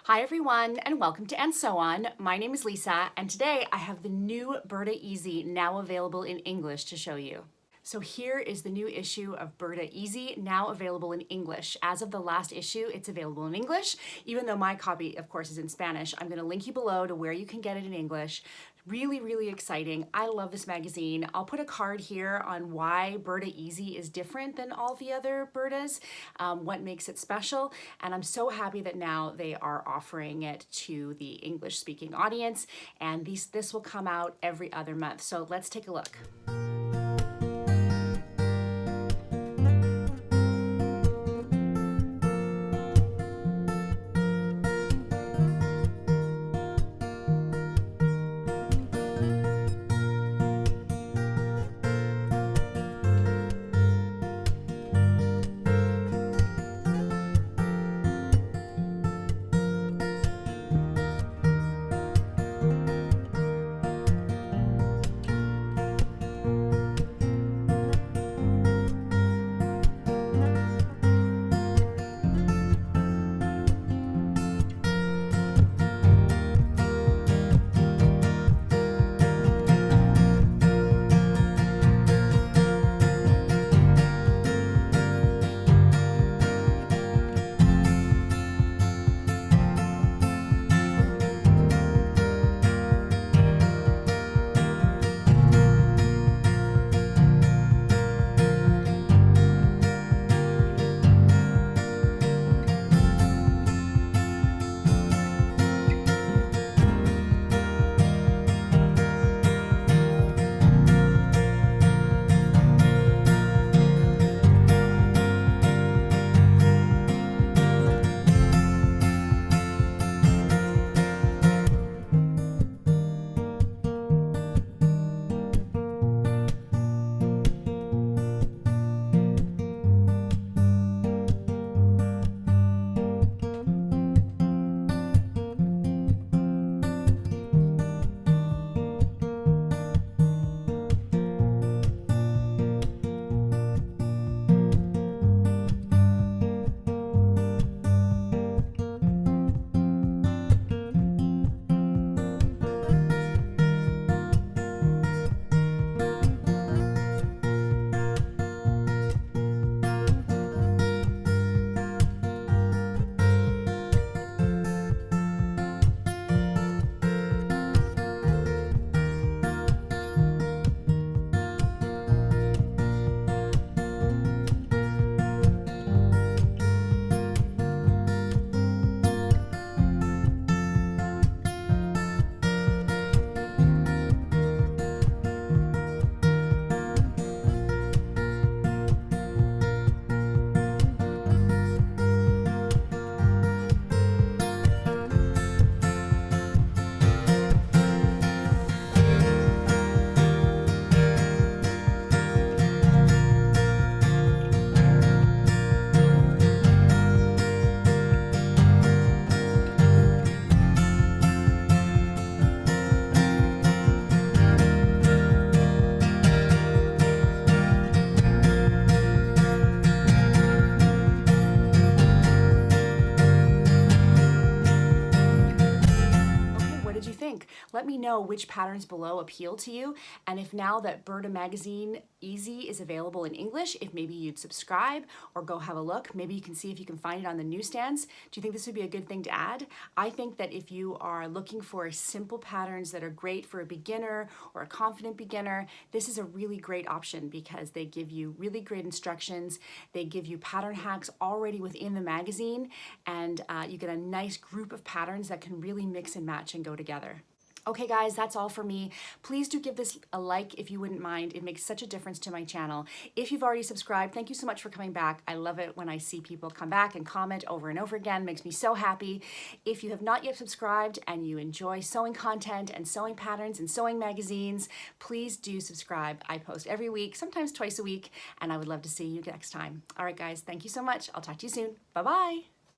Hi everyone, and welcome to And So On. My name is Lisa, and today I have the new Burda Easy now available in English to show you. So here is the new issue of Burda Easy, now available in English. As of the last issue, it's available in English, even though my copy, of course, is in Spanish. I'm gonna link you below to where you can get it in English. Really, really exciting. I love this magazine. I'll put a card here on why Burda Easy is different than all the other Burdas, what makes it special, and I'm so happy that now they are offering it to the English-speaking audience, and this will come out every other month. So let's take a look. What did you think? Let me know which patterns below appeal to you, and if now that Burda Magazine Easy is available in English, if maybe you'd subscribe or go have a look. Maybe you can see if you can find it on the newsstands. Do you think this would be a good thing to add? I think that if you are looking for simple patterns that are great for a beginner or a confident beginner, this is a really great option because they give you really great instructions. They give you pattern hacks already within the magazine, and you get a nice group of patterns that can really mix and match and go together. Okay guys, that's all for me. Please do give this a like if you wouldn't mind. It makes such a difference to my channel. If you've already subscribed, thank you so much for coming back. I love it when I see people come back and comment over and over again. It makes me so happy. If you have not yet subscribed and you enjoy sewing content and sewing patterns and sewing magazines, please do subscribe. I post every week, sometimes twice a week, and I would love to see you next time. All right guys, thank you so much. I'll talk to you soon. Bye-bye.